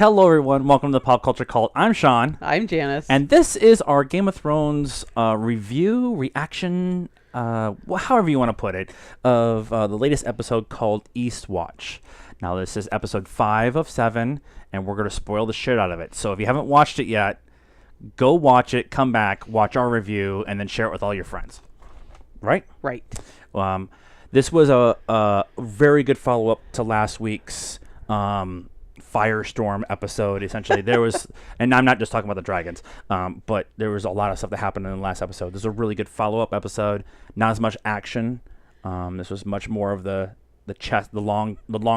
Hello, everyone. Welcome to the Pop Culture Cult. I'm Sean. I'm Janice. And this is our Game of Thrones review, reaction, however you want to put it, of the latest episode called Eastwatch. Now, this is episode 5 of 7, and we're going to spoil the shit out of it. So if you haven't watched it yet, go watch it, come back, watch our review, and then share it with all your friends. Right? Right. This was a very good follow-up to last week's Firestorm episode. Essentially, there was, and I'm not just talking about the dragons, but there was a lot of stuff that happened in the last episode. This is a really good follow-up episode. Not as much action. This was much more of the chess, the long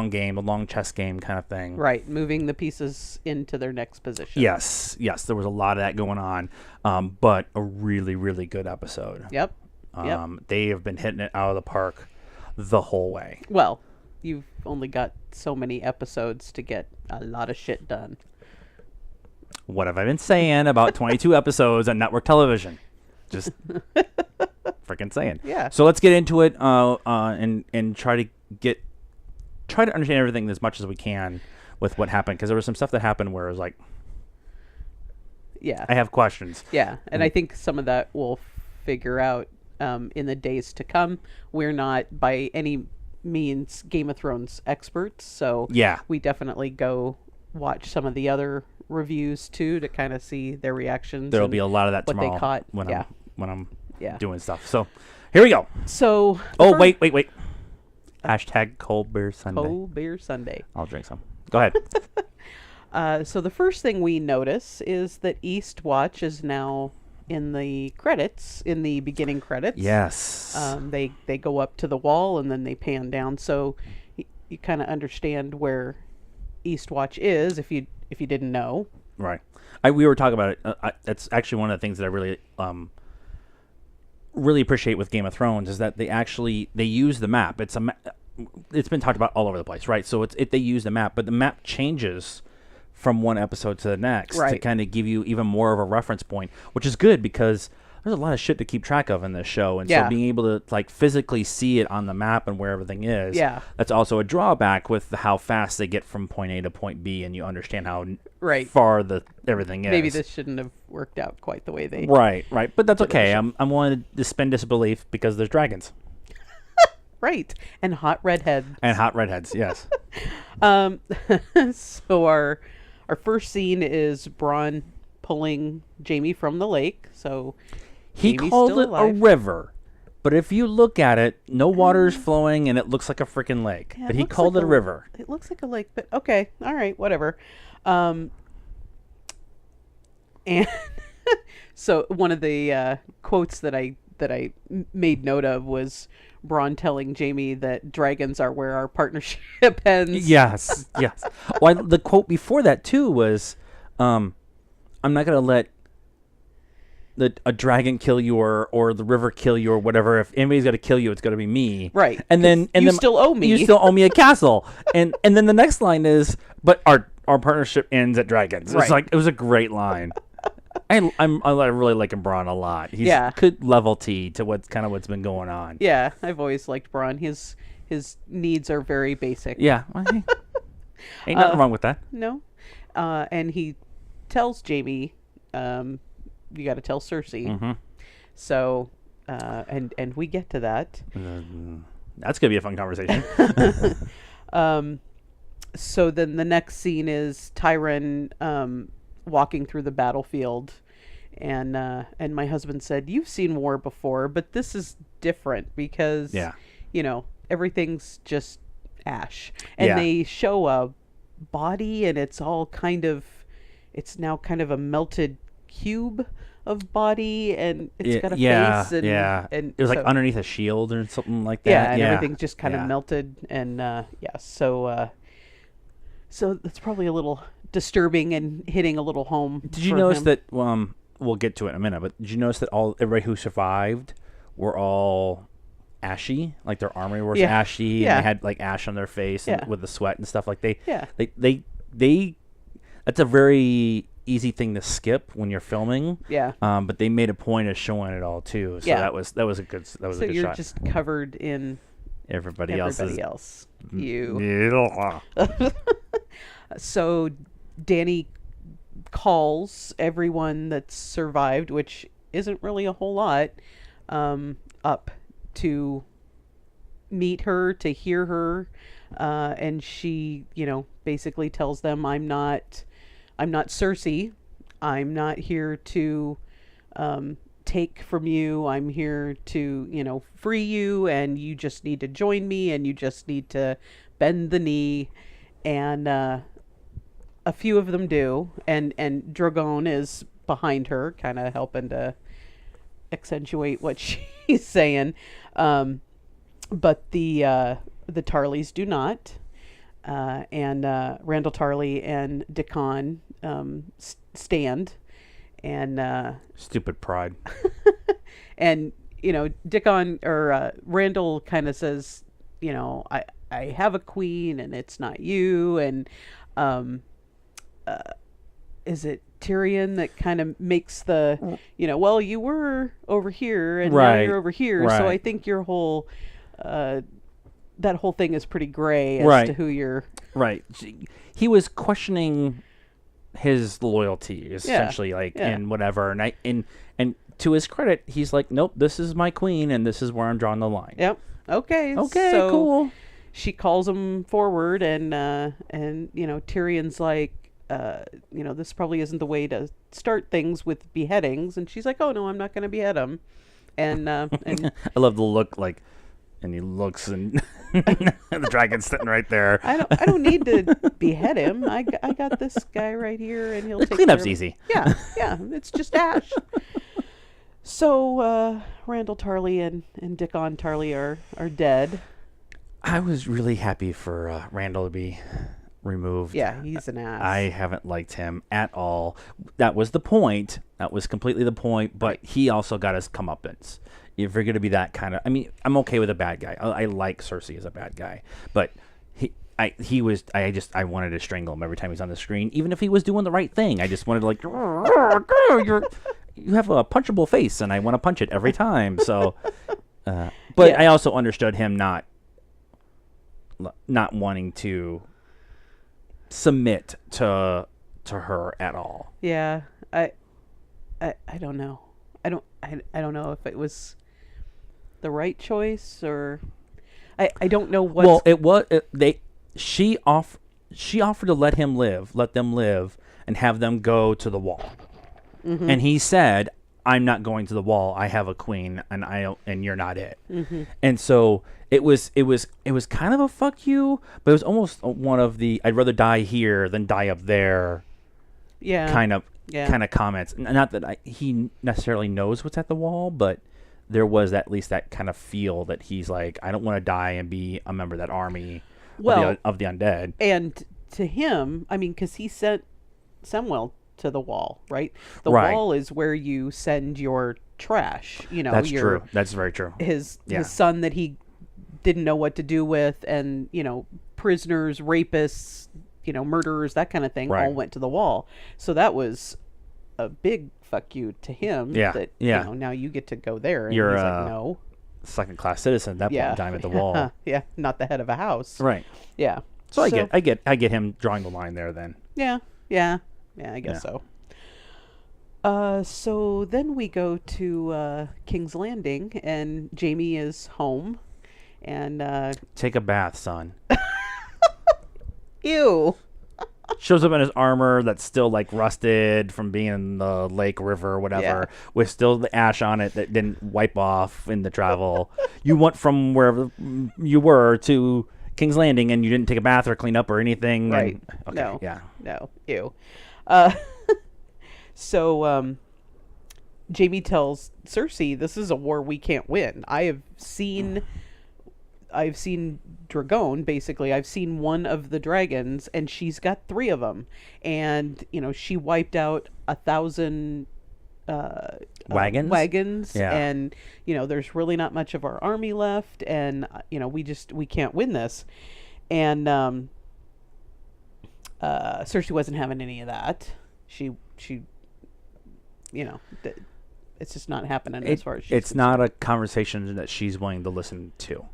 game, the long chess game kind of thing. Right, moving the pieces into their next position. Yes, there was a lot of that going on, but a really, really good episode. Yep. They have been hitting it out of the park the whole way. Well, you've only got so many episodes to get a lot of shit done. What have I been saying about 22 episodes on network television? Just freaking saying. Yeah. So let's get into it and try to understand everything as much as we can with what happened, because there was some stuff that happened where it was like, yeah, I have questions. Yeah, and I think some of that we'll figure out in the days to come. We're not by any means Game of Thrones experts, so yeah, we definitely go watch some of the other reviews too to kind of see their reactions. There'll be a lot of that what tomorrow they caught. when I'm Yeah. doing stuff. So here we go. So wait. Hashtag Cold Beer Sunday. Cold Beer Sunday. I'll drink some. Go ahead. So the first thing we notice is that Eastwatch is now in the credits, in the beginning credits. Yes. They go up to the wall and then they pan down, so you kind of understand where Eastwatch is if you didn't know. Right. We were talking about it. That's actually one of the things that I really appreciate with Game of Thrones is that they use the map. It's been talked about all over the place, right? So they use the map, but the map changes from one episode to the next to kind of give you even more of a reference point, which is good because there's a lot of shit to keep track of in this show, and so being able to like physically see it on the map and where everything is, that's also a drawback with how fast they get from point A to point B, and you understand how far everything is. Maybe this shouldn't have worked out quite the way they right, but that's okay. I'm willing to suspend disbelief because there's dragons. Right, and hot redheads. Yes. So our first scene is Bronn pulling Jaime from the lake. So he called it a river, but if you look at it, no water is flowing and it looks like a freaking lake. Yeah, but he called it a river. It looks like a lake, but okay, all right, whatever. And so one of the quotes that I made note of was Bronn telling Jaime that dragons are where our partnership ends. Yes. Well, the quote before that too was, "I'm not gonna let a dragon kill you or the river kill you or whatever. If anybody's gonna kill you, it's gonna be me." Right. And then you still owe me. You still owe me a castle. and then the next line is, "But our partnership ends at dragons." It's like it was a great line. I really like Bronn a lot. He's good levelty to what's been going on. Yeah, I've always liked Bronn. His needs are very basic. Yeah, well, ain't nothing wrong with that. No, and he tells Jaime, "You got to tell Cersei." Mm-hmm. So, and we get to that. That's gonna be a fun conversation. So then the next scene is Tyrion walking through the battlefield, and my husband said, "You've seen war before, but this is different because everything's just ash." And they show a body, and it's now kind of a melted cube of body, and it's got a face, and it was like underneath a shield or something like that. Yeah, and everything's just kind of melted, and so that's probably a little disturbing and hitting a little home. Did you notice that? We'll get to it in a minute, but did you notice that everybody who survived were all ashy, like their armor was ashy, and they had like ash on their face and with the sweat and stuff. Like they that's a very easy thing to skip when you're filming. Yeah. But they made a point of showing it all too. So that was a good shot. So you're just covered in everybody else. So Danny calls everyone that's survived, which isn't really a whole lot, up to meet her, to hear her, and she, basically tells them, I'm not Cersei. I'm not here to take from you. I'm here to, free you, and you just need to join me, and you just need to bend the knee. And a few of them do, and Drogon is behind her, kind of helping to accentuate what she's saying. But the Tarleys do not. And Randall Tarley and Dickon stand, and stupid pride. And Dickon or Randall kind of says, I have a queen and it's not you. And is it Tyrion that kind of makes the well, you were over here and now you're over here, so I think your whole that whole thing is pretty gray as to who you're. Right. He was questioning his loyalty, essentially, and whatever. And to his credit, he's like, nope, this is my queen, and this is where I'm drawing the line. Yep. Okay. So cool. She calls him forward, and Tyrion's like, this probably isn't the way to start things with beheadings, and she's like, oh no, I'm not going to behead him. And I love the look, like. And he looks, and the dragon's sitting right there. I don't need to behead him. I got this guy right here, and he'll take cleanup's easy. Yeah, it's just Ash. So Randall Tarley and Dickon Tarley are dead. I was really happy for Randall to be removed. Yeah, he's an ass. I haven't liked him at all. That was the point. That was completely the point. But he also got his comeuppance. If you're going to be that kind of... I mean, I'm okay with a bad guy. I like Cersei as a bad guy. But I wanted to strangle him every time he's on the screen. Even if he was doing the right thing. I just wanted to you have a punchable face, and I want to punch it every time. So, but I also understood him not wanting to submit to her at all. Yeah. I don't know. I don't know if it was the right choice, or I don't know what. Well, it was. She offered to let them live, and have them go to the wall. Mm-hmm. And he said, "I'm not going to the wall. I have a queen, and you're not it." Mm-hmm. And so it was kind of a fuck you, but it was almost one of the I'd rather die here than die up there. Yeah. Kind of comments. Not that he necessarily knows what's at the wall, but there was at least that kind of feel that he's like, I don't want to die and be a member of that army of the undead. And to him, I mean, because he sent Samwell to the wall, right? The wall is where you send your trash. That's true. That's very true. His son that he didn't know what to do with, and prisoners, rapists, murderers, that kind of thing, all went to the wall. So that was a big fuck you to him. Yeah. That, now you get to go there. And you're he's like, no. Second-class citizen at that point in time at the wall. Yeah, not the head of a house. Right. Yeah. So I get him drawing the line there then. Yeah, I guess so. So then we go to King's Landing, and Jaime is home, and take a bath, son. Ew. Shows up in his armor that's still like rusted from being in the lake, river, whatever, with still the ash on it that didn't wipe off in the travel. You went from wherever you were to King's Landing, and you didn't take a bath or clean up or anything. Right. And, no. Yeah. No. Ew. So Jaime tells Cersei, "This is a war we can't win. I've seen Dragon, basically. I've seen one of the dragons, and she's got 3 of them. And, she wiped out 1,000 wagons. Yeah. And, there's really not much of our army left. And, we can't win this." And Cersei wasn't having any of that. She it's just not happening as far as she's concerned. Not a conversation that she's willing to listen to.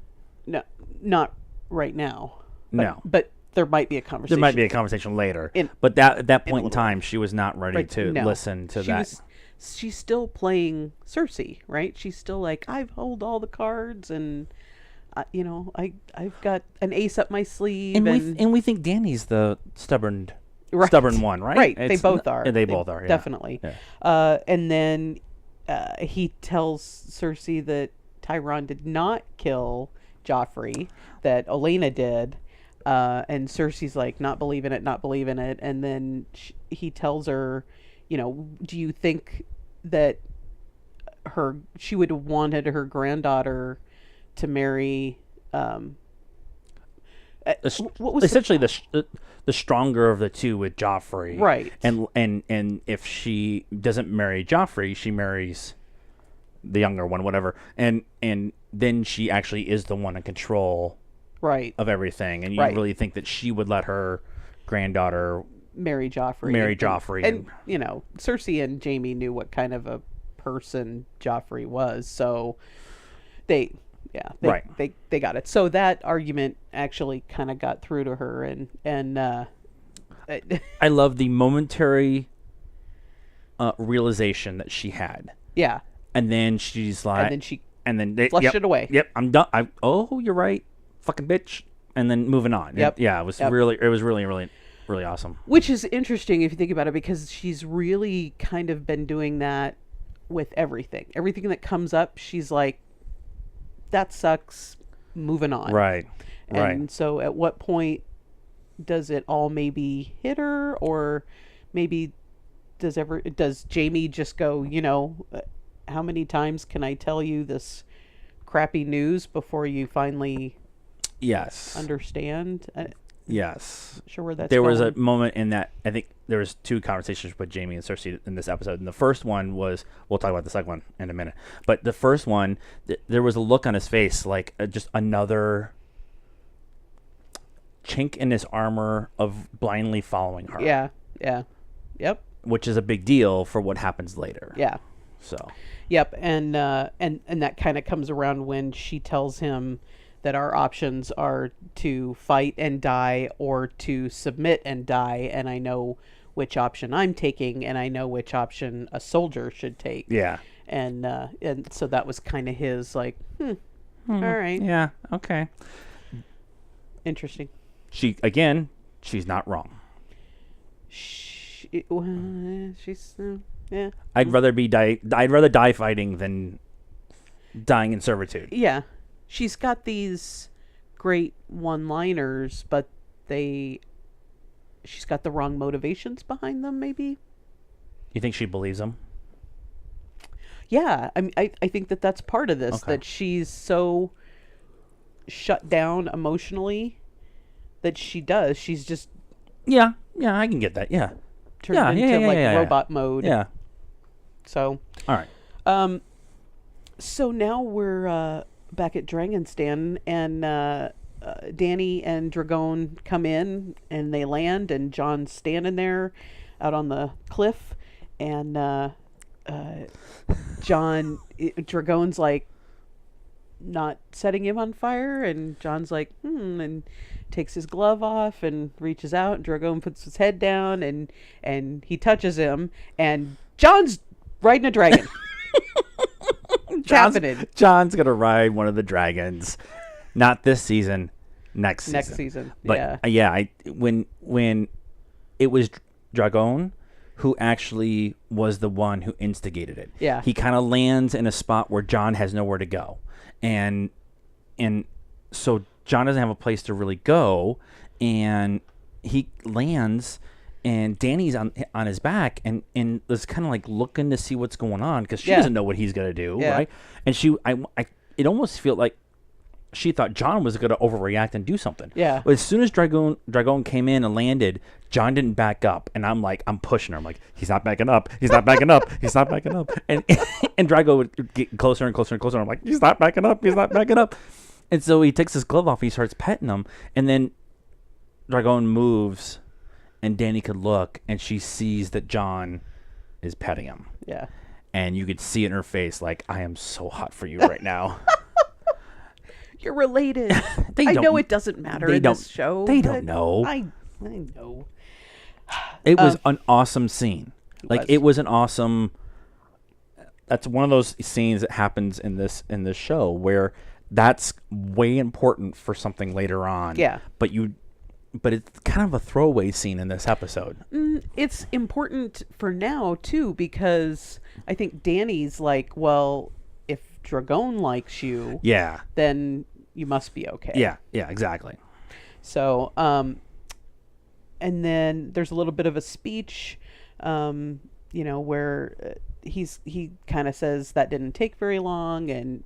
No, not right now. No. But there might be a conversation. There might be a conversation later. But at that point in time, she was not ready to listen to that. She's still playing Cersei, right? She's still like, I've hold all the cards, and I've got an ace up my sleeve, and we think Dany's the stubborn one, right? Right. They both are. They both are. Yeah. Definitely. Yeah. And then he tells Cersei that Tyrion did not kill Joffrey, that Olenna did. And Cersei's like, not believing it. And then he tells her, do you think that she would have wanted her granddaughter to marry what was essentially the stronger of the two with Joffrey, right? And if she doesn't marry Joffrey, she marries the younger one, whatever, and then she actually is the one in control, right, of everything. And you really think that she would let her granddaughter marry Joffrey, and Cersei and Jaime knew what kind of a person Joffrey was, so they got it. So that argument actually kind of got through to her, and I love the momentary realization that she had. Yeah. And then she's like, and then they flushed it away. Yep, I'm done. You're right, fucking bitch. And then moving on. Yep. It was really awesome. Which is interesting if you think about it, because she's really kind of been doing that with everything. Everything that comes up, she's like, that sucks, moving on. Right. And so at what point does it all maybe hit her, or maybe does Jaime just go, how many times can I tell you this crappy news before you finally understand? Yes. Not sure where that's There going. was a moment in that, I think there was two conversations with Jaime and Cersei in this episode. And the first one was, we'll talk about the second one in a minute, but the first one, there was a look on his face like just another chink in his armor of blindly following her. Yeah. Yep. Which is a big deal for what happens later. Yeah. So. Yep, and that kind of comes around when she tells him that our options are to fight and die or to submit and die, and I know which option I'm taking, and I know which option a soldier should take. Yeah. And so that was kind of his like, all right. Yeah, okay. Interesting. She's not wrong. She's yeah. I'd rather die fighting than dying in servitude. Yeah. She's got these great one-liners, but she's got the wrong motivations behind them, maybe. You think she believes them? Yeah. I think that's part of this, okay. That she's so shut down emotionally that she does. She's just... Yeah, I can get that, yeah. Turned into robot mode. Yeah. So, all right. So now we're back at Dragonstan, and Dany and Dragon come in, and they land, and Jon's standing there out on the cliff, and Dragon's like not setting him on fire, and Jon's like, and takes his glove off and reaches out, and Dragon puts his head down, and he touches him, and Jon's riding a dragon. Jon's gonna ride one of the dragons, not this season, next season. But when it was Dragon who actually was the one who instigated it. Yeah, he kind of lands in a spot where Jon has nowhere to go, and so Jon doesn't have a place to really go, and he lands. And Dany's on his back and is kind of like looking to see what's going on because she doesn't know what he's gonna do, right? And it almost felt like she thought Jon was gonna overreact and do something. Yeah. But as soon as Dragon came in and landed, Jon didn't back up, and I'm pushing her. I'm like, he's not backing up. He's not backing up. He's not backing up. And Drago would get closer and closer and closer. I'm like, he's not backing up. He's not backing up. And so he takes his glove off. He starts petting him, and then Dragon moves. And Dany could look, and she sees that Jon is petting him. Yeah. And you could see it in her face, like, I am so hot for you right now. You're related. I know it doesn't matter in this show. They don't know. I know. It was an awesome scene. It was an awesome. That's one of those scenes that happens in this show where that's way important for something later on. Yeah. But it's kind of a throwaway scene in this episode. It's important for now too, because I think Danny's like, well, if Dragon likes you, then you must be okay. Yeah, exactly. So, and then there's a little bit of a speech, where he kind of says that didn't take very long, and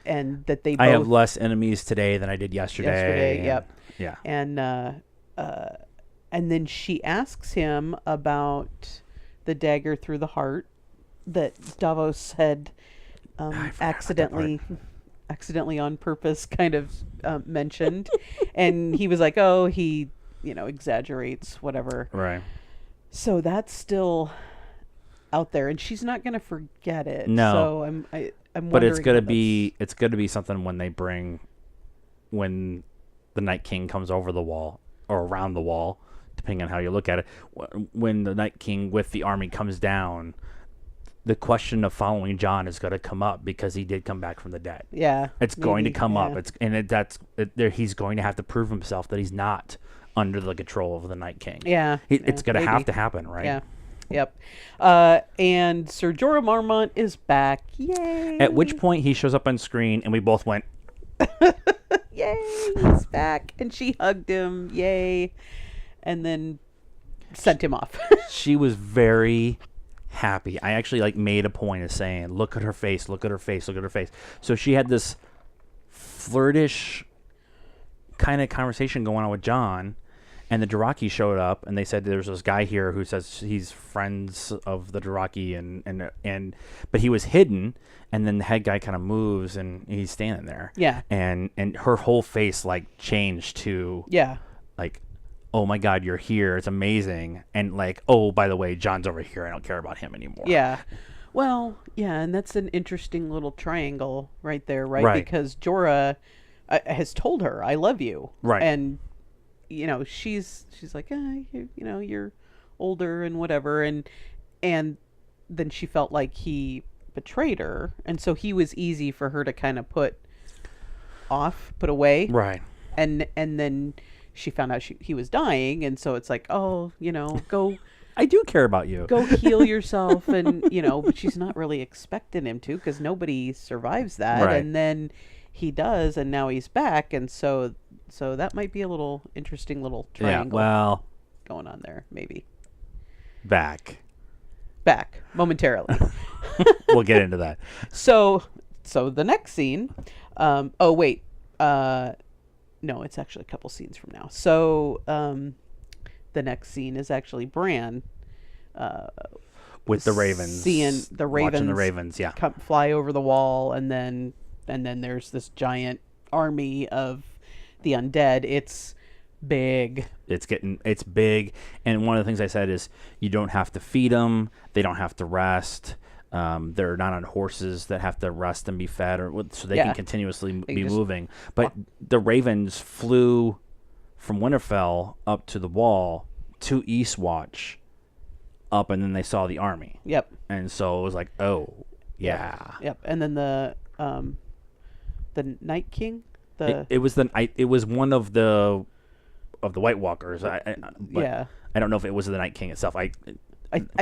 and that they both, I have less enemies today than I did yesterday. Yep. Yeah. And then she asks him about the dagger through the heart that Davos had accidentally on purpose kind of mentioned. And he was like, oh, he exaggerates, whatever. Right. So that's still out there, and she's not going to forget it. No. So I'm but it's gonna be something when the Night King comes over the wall or around the wall, depending on how you look at it. When the Night King with the army comes down, the question of following Jon is going to come up because he did come back from the dead. Yeah, it's going to come up. He's going to have to prove himself that he's not under the control of the Night King. Yeah, it's going to have to happen, right? Yeah. Yep. And Ser Jorah Mormont is back. Yay! At which point he shows up on screen, and we both went, "Yay! He's back!" And she hugged him. Yay! And then sent him off. She was very happy. I actually made a point of saying, "Look at her face! Look at her face! Look at her face!" So she had this flirtish kind of conversation going on with Jon. And the Dothraki showed up, and they said there's this guy here who says he's friends of the Dothraki, but he was hidden. And then the head guy kind of moves, and he's standing there. Yeah. And her whole face changed to oh my God, you're here! It's amazing. And oh, by the way, Jon's over here. I don't care about him anymore. Yeah. Well, yeah, and that's an interesting little triangle right there, right? Because Jorah has told her, "I love you," right? And she's like, you're older and whatever, and then she felt like he betrayed her, and so he was easy for her to kind of put away, right? And then she found out he was dying, and so it's like, oh, go. I do care about you. Go heal yourself, and but she's not really expecting him to, because nobody survives that, right. And then he does, and now he's back, and so that might be a little interesting little triangle going on there, maybe. Back momentarily. We'll get into that. So the next scene, no, it's actually a couple scenes from now. So the next scene is actually Bran with the ravens, seeing the ravens, watching the ravens, come fly over the wall, and then there's this giant army of the undead. It's big. It's big. And one of the things I said is you don't have to feed them. They don't have to rest. They're not on horses that have to rest and be fed, so they can continuously be moving. But the ravens flew from Winterfell up to the wall to Eastwatch up, and then they saw the army. Yep. And so it was like, oh, yeah. Yep. And then the Night King. It was one of the White Walkers. I don't know if it was the Night King itself. I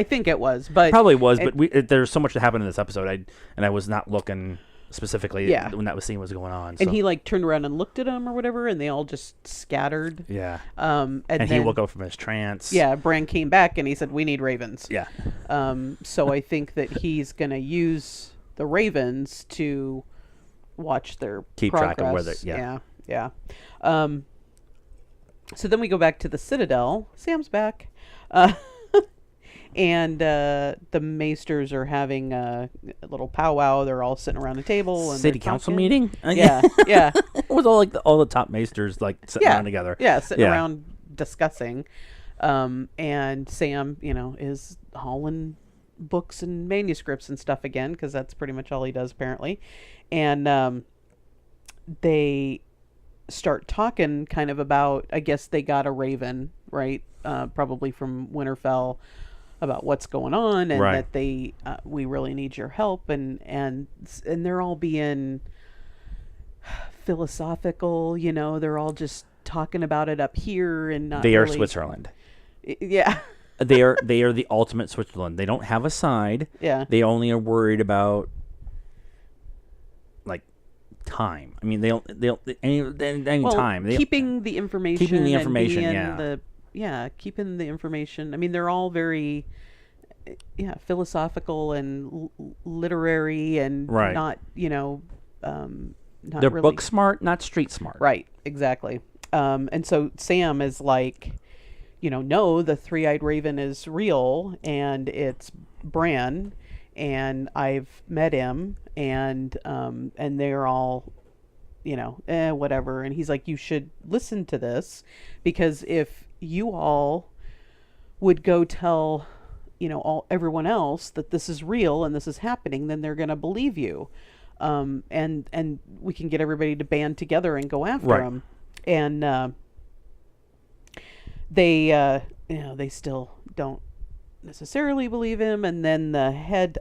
think it was, but probably was. But there's so much that happened in this episode. I was not looking specifically when that scene was going on. And he turned around and looked at him or whatever, and they all just scattered. Yeah. And then he woke up from his trance. Yeah. Bran came back and he said, "We need ravens." Yeah. So I think that he's gonna use the ravens to watch their keep progress. Track of whether yeah. So then we go back to the Citadel. Sam's back. And the Maesters are having a little powwow. They're all sitting around a table. And city council meeting? Yeah. With all the top Maesters sitting around together. Yeah, sitting around discussing. And Sam, is hauling books and manuscripts and stuff again, because that's pretty much all he does apparently. And they start talking kind of about, I guess they got a raven, right? Probably from Winterfell, about what's going on, and that they we really need your help, and they're all being philosophical, they're all just talking about it up here, and not they are really... Switzerland. Yeah. they are the ultimate Switzerland. They don't have a side. Yeah. They only are worried about like time. I mean, any time. Keeping the information. Keeping the information. Keeping the information. I mean, they're all very philosophical and literary, and not not they're really book smart, not street smart. Right, exactly. And so Sam is like, no, the three-eyed raven is real, and it's Bran, and I've met him, and they're all, whatever. And he's like, you should listen to this, because if you all would go tell, everyone else that this is real and this is happening, then they're going to believe you. And we can get everybody to band together and go after him. And they still don't necessarily believe him. And then the head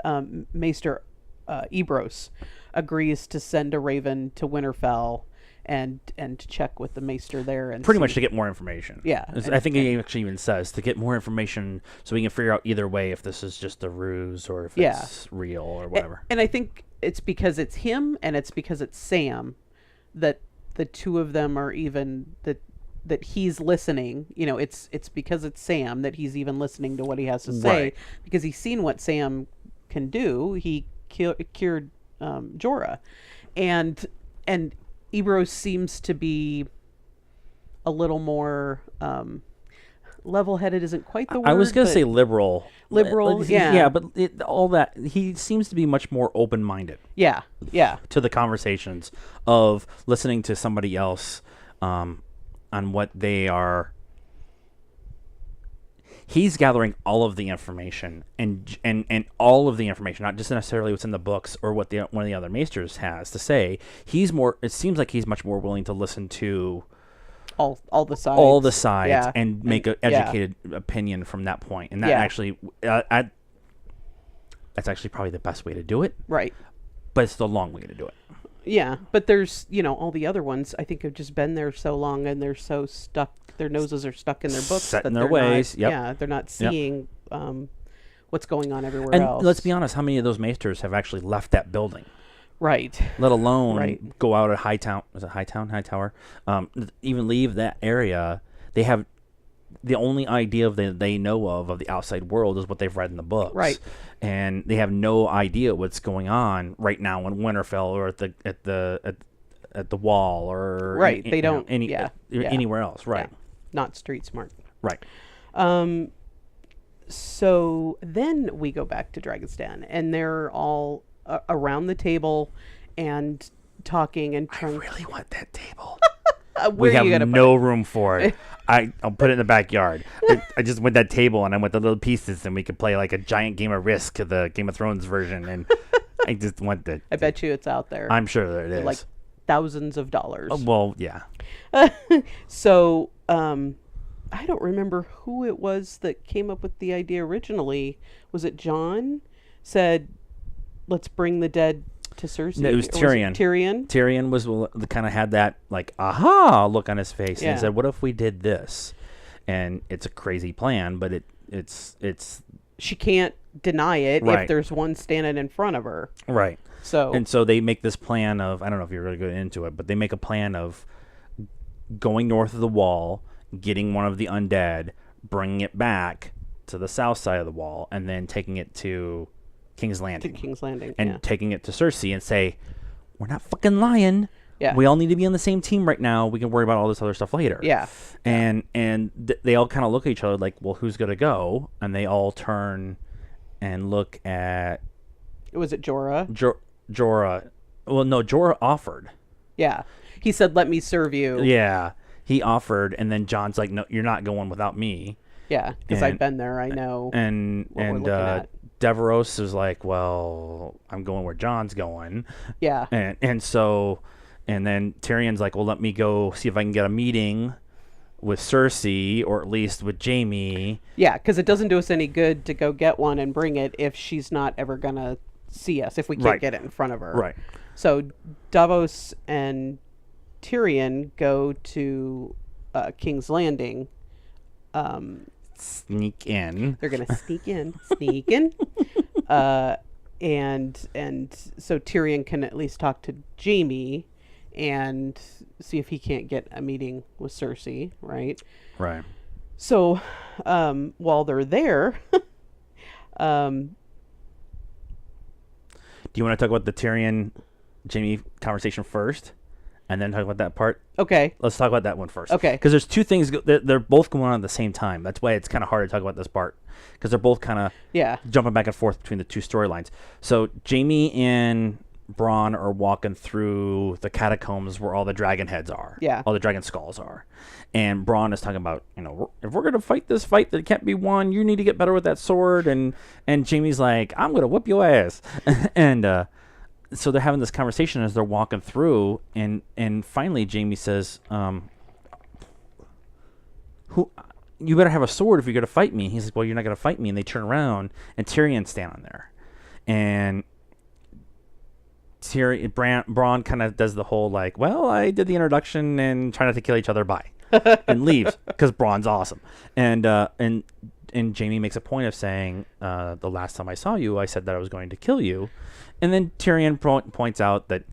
Maester Ebros agrees to send a raven to Winterfell and to check with the Maester there, and pretty much to get more information. Yeah, I think he actually even says to get more information so we can figure out either way if this is just a ruse or if it's real or whatever. And I think it's because it's him and it's because it's Sam that the two of them are even that he's listening. It's because it's Sam that he's even listening to what he has to say, because he's seen what Sam can do. He cured Jorah, and Ebros seems to be a little more level-headed. Isn't quite the word. I was going to say liberal. Liberal, yeah, but all that, he seems to be much more open-minded. Yeah. To the conversations of listening to somebody else on what they are. He's gathering all of the information and all of the information, not just necessarily what's in the books or what one of the other maesters has to say. It seems like he's much more willing to listen to all the sides, and make an educated opinion from that point. And that actually, that's actually probably the best way to do it. Right. But it's the long way to do it. Yeah, but there's, all the other ones, I think, have just been there so long, and they're so stuck, their noses are stuck in their books. Set in their ways, Yeah, they're not seeing what's going on everywhere else. And let's be honest, how many of those maesters have actually left that building? Right. Let alone go out at Hightown. Was it Hightown? Hightower? Even leave that area. They have the only idea they know of the outside world is what they've read in the books. Right. And they have no idea what's going on right now in Winterfell or at the Wall or they don't anywhere else. Right. Yeah. Not street smart. Right. So then we go back to Dragon's Den, and they're all around the table and talking and trying. I really want that table. We have no room for it. I'll put it in the backyard. I just want that table, and I want the little pieces, and we could play like a giant game of Risk to the Game of Thrones version. And I just want that. I bet you it's out there. I'm sure there it is. Like thousands of dollars. Well, yeah. So, I don't remember who it was that came up with the idea originally. Was it John? Said, let's bring the dead to Cersei. No, it was Tyrion. Tyrion was kind of had that like aha look on his face, and he said, "What if we did this?" And it's a crazy plan, but it's she can't deny it if there's one standing in front of her. Right. So they make this plan of, I don't know if you're really going into it, but they make a plan of going north of the Wall, getting one of the undead, bringing it back to the south side of the Wall, and then taking it to King's Landing. And taking it to Cersei and say, we're not fucking lying. Yeah. We all need to be on the same team right now. We can worry about all this other stuff later. Yeah. And they all kind of look at each other like, well, who's going to go? And they all turn and look at... Was it Jorah? Jorah. Well, no, Jorah offered. Yeah. He said, let me serve you. Yeah. He offered, and then John's like, no, you're not going without me. Yeah, because I've been there. I know and what we're looking at. Deveros is like, well, I'm going where John's going. Yeah. And so And then Tyrion's like, well, let me go see if I can get a meeting with Cersei, or at least with Jaime. Yeah, because it doesn't do us any good to go get one and bring it if she's not ever going to see us, if we can't get it in front of her. Right. So Davos and Tyrion go to King's Landing. Sneak in. They're going to sneak in. And so Tyrion can at least talk to Jaime and see if he can't get a meeting with Cersei, right? Right. So while they're there, do you want to talk about the Tyrion Jaime conversation first, and then talk about that part? Okay. Let's talk about that one first. Okay. Because there's two things. They're both going on at the same time. That's why it's kind of hard to talk about this part, because they're both kind of jumping back and forth between the two storylines. So Jaime and Bronn are walking through the catacombs where all the dragon heads are. Yeah. All the dragon skulls are. And Bronn is talking about, if we're going to fight this fight that can't be won, you need to get better with that sword. And Jaime's like, I'm going to whip your ass. And so they're having this conversation as they're walking through. And finally, Jaime says, you better have a sword if you're going to fight me. And he's like, well, you're not going to fight me. And they turn around, and Tyrion's standing there. And Bronn kind of does the whole like, well, I did the introduction and try not to kill each other, bye, and leaves because Bronn's awesome. And Jaime makes a point of saying, the last time I saw you, I said that I was going to kill you, and then Tyrion points out that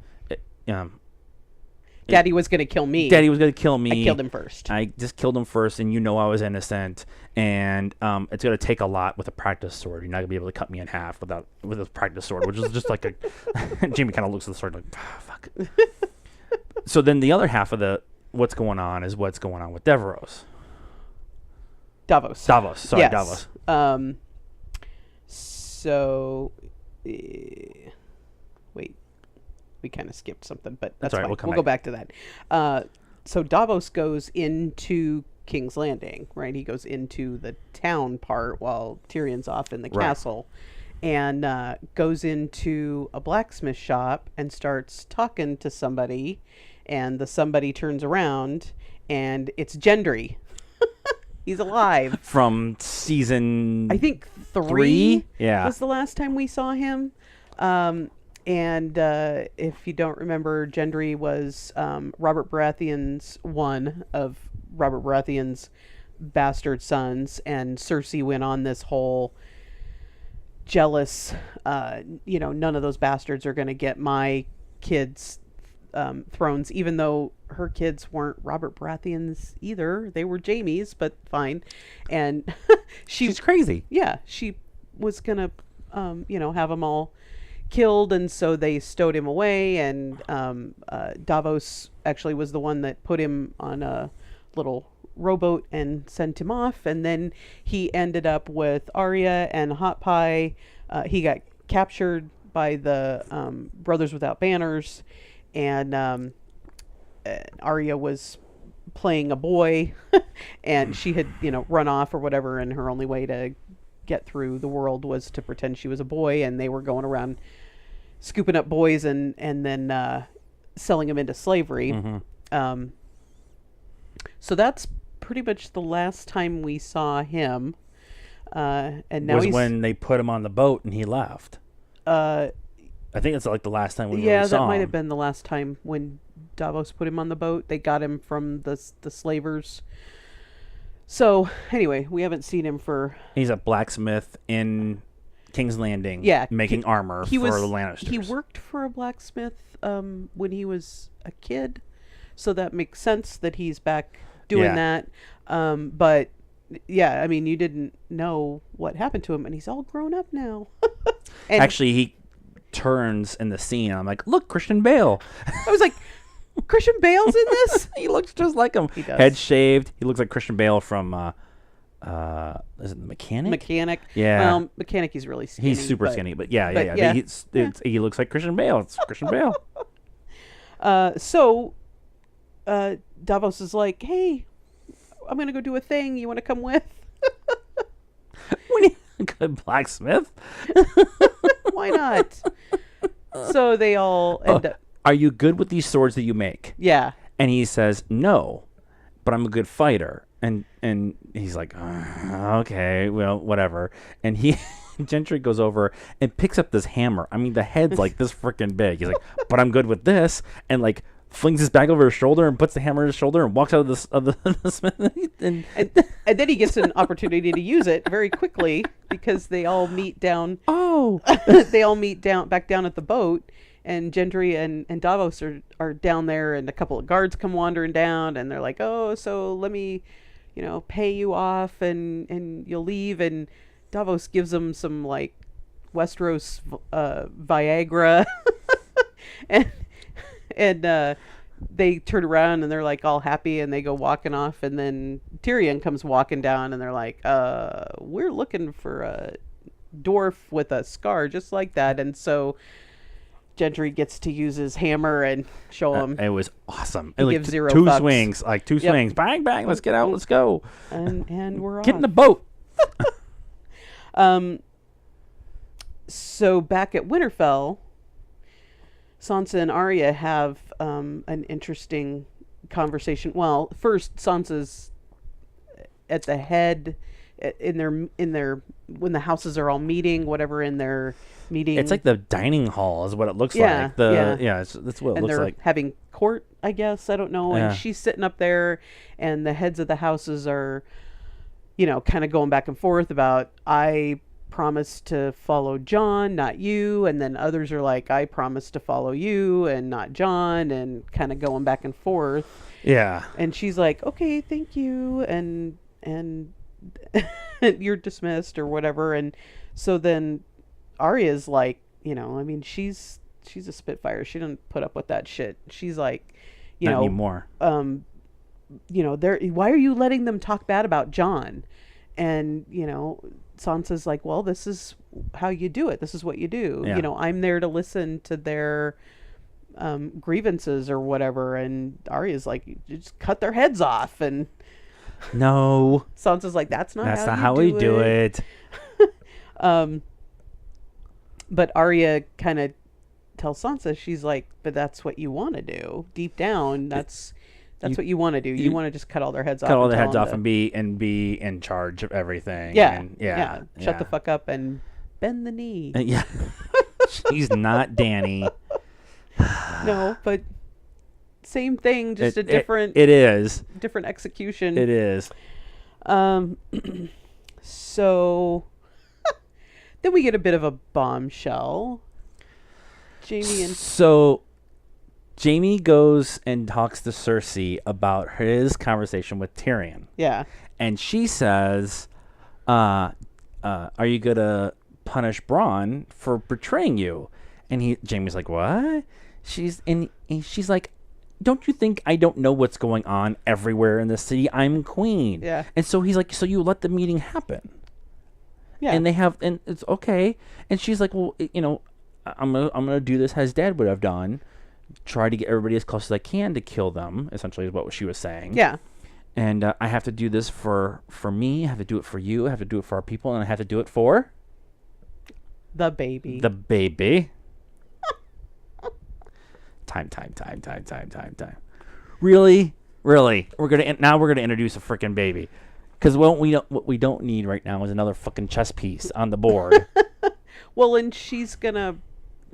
Daddy was going to kill me. Daddy was going to kill me. I killed him first. I just killed him first, and I was innocent. And it's going to take a lot with a practice sword. You're not going to be able to cut me in half with a practice sword, which is just like a... Jaime kind of looks at the sword like, fuck. So then the other half of what's going on is what's going on with Davos. Sorry, yes. Davos. Wait. We kind of skipped something, but that's right. Fine. We'll go back to that. So Davos goes into King's Landing, right? He goes into the town part while Tyrion's off in the castle, and goes into a blacksmith shop and starts talking to somebody, and the somebody turns around, and it's Gendry. He's alive. From season... I think 3 yeah. was the last time we saw him. And if you don't remember, Gendry was Robert Baratheon's one of Robert Baratheon's bastard sons, and Cersei went on this whole jealous, none of those bastards are going to get my kids' thrones, even though her kids weren't Robert Baratheon's either. They were Jaime's, but fine. And she's crazy. Yeah, she was going to, have them all killed, and so they stowed him away, and Davos actually was the one that put him on a little rowboat and sent him off, and then he ended up with Arya and Hot Pie. He got captured by the Brothers Without Banners, and Arya was playing a boy and she had run off or whatever, and her only way to get through the world was to pretend she was a boy, and they were going around scooping up boys and then selling them into slavery. Mm-hmm. So that's pretty much the last time we saw him. And now was when they put him on the boat and he left. I think it's like the last time we really saw him. Yeah, that might have been the last time when Davos put him on the boat. They got him from the slavers. So anyway, we haven't seen him for... He's a blacksmith in King's Landing, making armor for the Lannisters. He worked for a blacksmith when he was a kid, so that makes sense that he's back doing that. But yeah, I mean, you didn't know what happened to him, and he's all grown up now. And actually, he turns in the scene, and I'm like, look, Christian Bale. I was like, Christian Bale's in this? He looks just like him. He does. Head shaved. He looks like Christian Bale from, is it The Mechanic? Mechanic. Yeah. Well, Mechanic, he's really skinny. He's super skinny, but yeah. He looks like Christian Bale. It's Christian Bale. So Davos is like, hey, I'm going to go do a thing. You want to come with? We need a good blacksmith. Why not? So they all end up... are you good with these swords that you make? Yeah. And he says, no, but I'm a good fighter. And he's like, okay, well, whatever. And Gentry goes over and picks up this hammer. I mean, the head's like this freaking big. He's like, but I'm good with this. And like flings his bag over his shoulder and puts the hammer on his shoulder and walks out of the smithy. And then he gets an opportunity to use it very quickly because they all meet down. Oh, they all meet back down at the boat. And Gendry and Davos are down there, and a couple of guards come wandering down, and they're like, oh, so let me, pay you off, and you'll leave. And Davos gives them some, like, Westeros Viagra. and they turn around, and they're, like, all happy, and they go walking off. And then Tyrion comes walking down, and they're like, we're looking for a dwarf with a scar just like that. And so Gendry gets to use his hammer and show him. It was awesome. He gives zero two fucks. swings, like two swings. Bang, bang. Let's get out. Let's go. And we're off. Get in the boat. So back at Winterfell, Sansa and Arya have an interesting conversation. Well, first Sansa's at the head in their when the houses are all meeting, whatever in their meeting. It's like the dining hall is what it looks like. That's what it looks like. And they're having court, I guess. I don't know. Yeah. And she's sitting up there, and the heads of the houses are, kind of going back and forth about, I promised to follow Jon, not you. And then others are like, I promised to follow you and not Jon, and kind of going back and forth. Yeah. And she's like, okay, thank you. And you're dismissed or whatever. And so then Arya's like, she's a Spitfire. She didn't put up with that shit. She's like, Not anymore. Why are you letting them talk bad about Jon? And, Sansa's like, well, this is how you do it. This is what you do. Yeah. I'm there to listen to their grievances or whatever. And Arya's like, you just cut their heads off. And no. Sansa's like, that's not how we do it. But Arya kind of tells Sansa, she's like, but that's what you want to do. Deep down, that's what you want to do. You want to just cut all their heads off. Cut all their heads off and be in charge of everything. Yeah. Yeah. Shut the fuck up and bend the knee. Yeah. She's not Dany. No, but same thing, just a different. It is different execution. It is. So then we get a bit of a bombshell. Jaime goes and talks to Cersei about his conversation with Tyrion. Yeah. And she says, are you going to punish Bronn for betraying you? And Jaime's like, what? She's like, don't you think I don't know what's going on everywhere in the city? I'm queen. Yeah. And so he's like, so you let the meeting happen. Yeah. And it's okay. And she's like, well, I'm gonna do this as Dad would have done. Try to get everybody as close as I can to kill them, essentially is what she was saying. Yeah. And I have to do this for me. I have to do it for you. I have to do it for our people. And I have to do it for... the baby. The baby. Time. Really? We're gonna introduce a freaking baby. Because what we don't need right now is another fucking chess piece on the board. Well, and she's gonna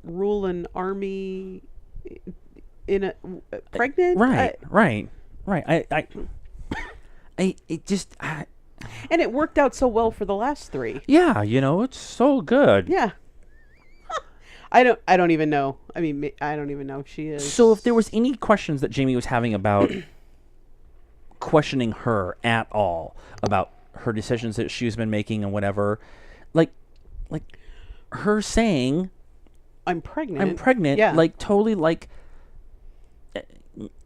rule an army in a pregnant. Right. And it worked out so well for the last three. Yeah, it's so good. Yeah. I don't even know. I mean, I don't even know if she is. So if there was any questions that Jaime was having about questioning her at all about her decisions that she's been making and whatever, like her saying, I'm pregnant. Yeah. Like totally like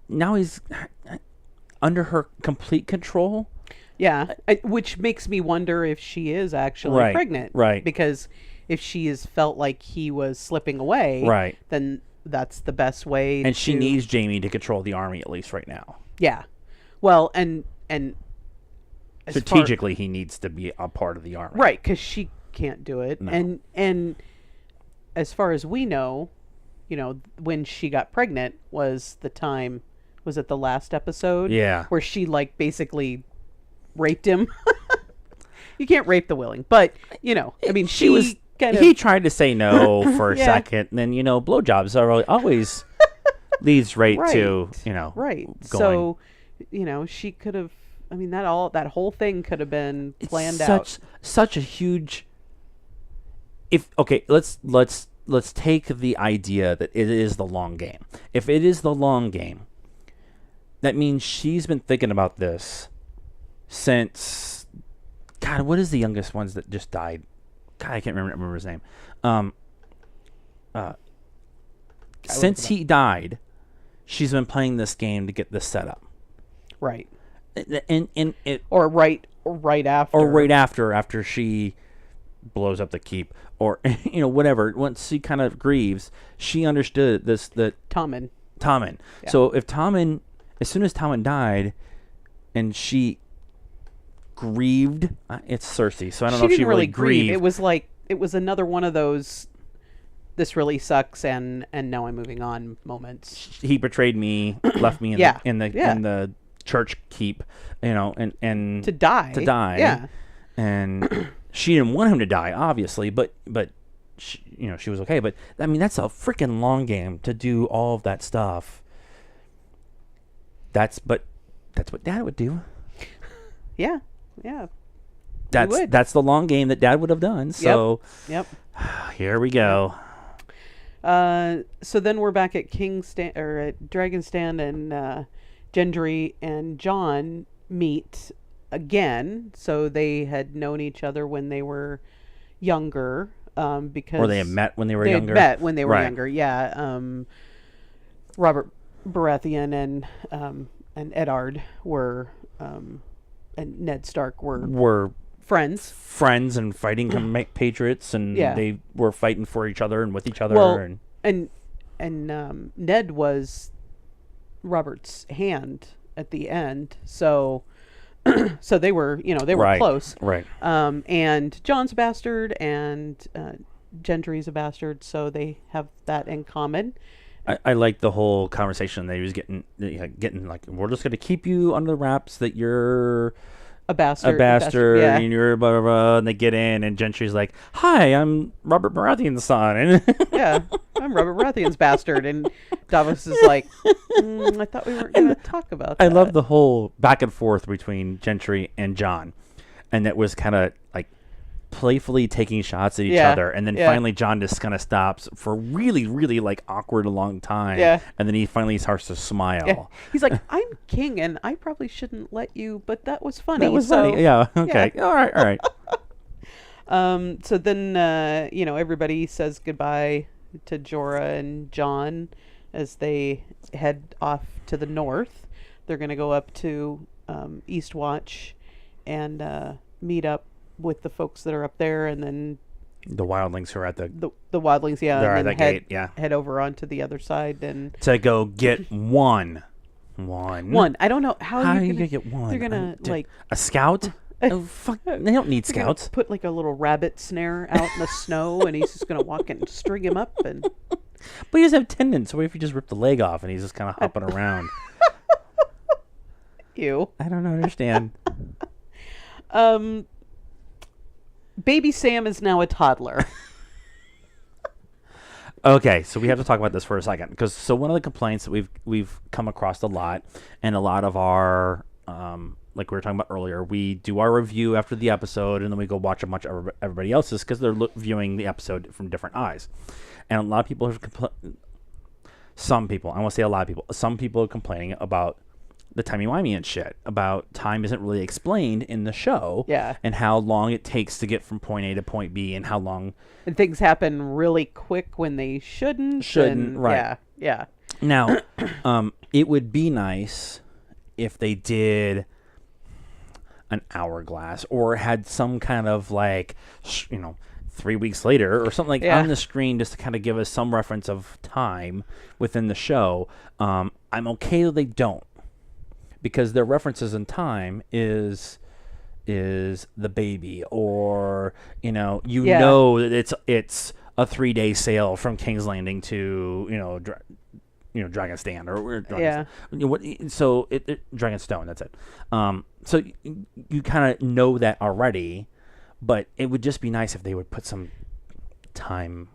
now he's under her complete control. Yeah, which makes me wonder if she is actually pregnant. Right. Because if she has felt like he was slipping away, right, then that's the best way. And she needs Jaime to control the army at least right now. Yeah. Well, and strategically, he needs to be a part of the army. Right, because she can't do it. No. And as far as we know, when she got pregnant was the time. Was it the last episode? Yeah. Where she like basically raped him. You can't rape the willing, but I mean, she was kind of. He tried to say no for a second, and then blowjobs are always leads right to right. Going. So she could have. I mean, that whole thing could have been planned out. Such a huge. Let's take the idea that it is the long game. If it is the long game, that means she's been thinking about this since. God, what is the youngest ones that just died? God, I can't remember his name. Since he died, she's been playing this game to get this set up. Right. And it right after she blows up the keep, or whatever. Once she kind of grieves, she understood that Tommen. Yeah. So if Tommen, as soon as Tommen died, and she grieved, it's Cersei. So I don't know if she really grieved. It was another one of those. This really sucks, and now I'm moving on moments. He betrayed me, left me in the church keep, and to die. Yeah. And she didn't want him to die, obviously, but she was okay. But I mean, that's a freaking long game to do all of that stuff. That's what Dad would do. Yeah. That's the long game that Dad would have done. So yep. Here we go. So then we're back at at Dragonstand, and Gendry and Jon meet again. So they had known each other when they were younger, because or they had met when they were younger. Met when they were younger. Yeah. Robert Baratheon and Eddard were, and Ned Stark were friends and fighting to make patriots, and they were fighting for each other and with each other. Well, and Ned was Robert's hand at the end, so they were close, right? And Jon's a bastard, and Gendry's a bastard, so they have that in common. I like the whole conversation that he was getting like, we're just going to keep you under wraps that you're a bastard, yeah. and you're blah, blah, blah, and they get in, and Gentry's like, "Hi, I'm Robert Baratheon's son," and yeah, I'm Robert Baratheon's bastard, and Davos is like, I thought we weren't going to talk about that. I love the whole back and forth between Gendry and Jon, and that was kind of like playfully taking shots at each other, and then finally Jon just kind of stops for really, really like awkward a long time, and then he finally starts to smile. Yeah. He's like, "I'm king, and I probably shouldn't let you, but that was funny." That was funny. Yeah. Okay. Yeah. All right. So then, everybody says goodbye to Jorah and Jon as they head off to the north. They're going to go up to Eastwatch and meet up with the folks that are up there, and then the wildlings who are at the wildlings, they're at that gate, head over onto the other side and to go get one. I don't know how you gonna get one. They're gonna like a scout. Oh, fuck! They don't need scouts. Put like a little rabbit snare out in the snow, and he's just gonna walk and string him up. And but he doesn't have tendons, so what if you just rip the leg off and he's just kind of hopping around? Ew! I don't understand. Baby Sam is now a toddler. Okay, so we have to talk about this for a second, because one of the complaints that we've come across a lot, and a lot of our like we were talking about earlier, we do our review after the episode, and then we go watch a bunch of everybody else's because they're viewing the episode from different eyes, and a lot of people have some people are complaining about the timey-wimey and shit, about time isn't really explained in the show, and how long it takes to get from point A to point B, and how long... And things happen really quick when they shouldn't, right. Yeah. Now, it would be nice if they did an hourglass, or had some kind of, 3 weeks later, or something on the screen, just to kind of give us some reference of time within the show. I'm okay that they don't, because their references in time is the baby, or know that it's a 3-day sail from King's Landing to Dragon's Stand or Dragon's Dragonstone. That's it. So you kind of know that already, but it would just be nice if they would put some time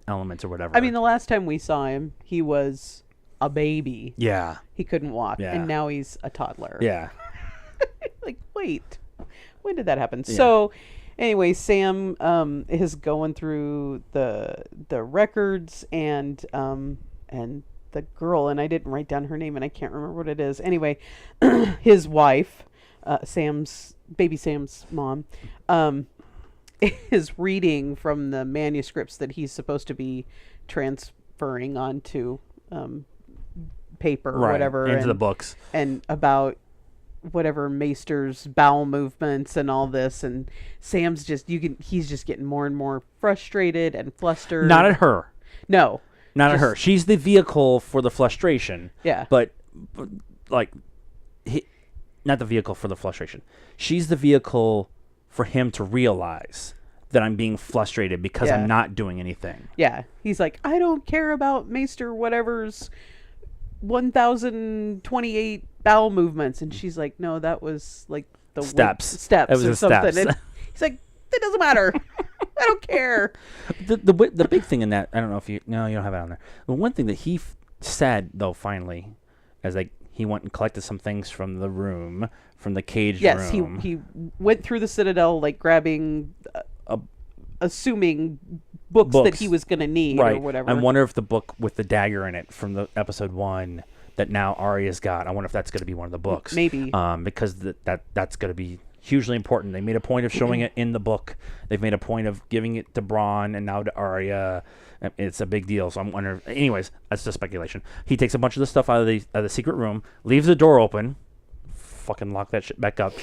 elements or whatever. I mean, the last time we saw him, he was a baby. Yeah. He couldn't walk, Yeah. and now he's a toddler. Yeah. Like, wait, when did that happen? Yeah. So, anyway, Sam is going through the records and the girl, and I didn't write down her name, and I can't remember what it is. Anyway, his wife, baby Sam's mom, is reading from the manuscripts that he's supposed to be transferring onto paper or whatever, into the books, and about whatever Maester's bowel movements and all this, and Sam's he's just getting more and more frustrated and flustered. Not at her. No. Not at her. She's the vehicle for the frustration. Yeah. But like, not the vehicle for the frustration. She's the vehicle for him to realize that I'm being frustrated because I'm not doing anything. Yeah. He's like, I don't care about Maester whatever's 1,028 bowel movements. And she's like, no, that was like the steps. It was or something. Steps. And he's like, it doesn't matter. I don't care. The big thing in that, I don't know if you don't have it on there. The one thing that he said though, finally, as he went and collected some things from the room, from the cage room. Yes, he went through the Citadel, like grabbing, assuming books that he was going to need or whatever. I wonder if the book with the dagger in it from the episode 1 that now Arya's got, I wonder if that's going to be one of the books. Maybe. Because that's going to be hugely important. They made a point of showing it in the book. They've made a point of giving it to Bronn and now to Arya. It's a big deal. So I'm wondering. Anyways, that's just speculation. He takes a bunch of the stuff out of the secret room, leaves the door open, fucking lock that shit back up,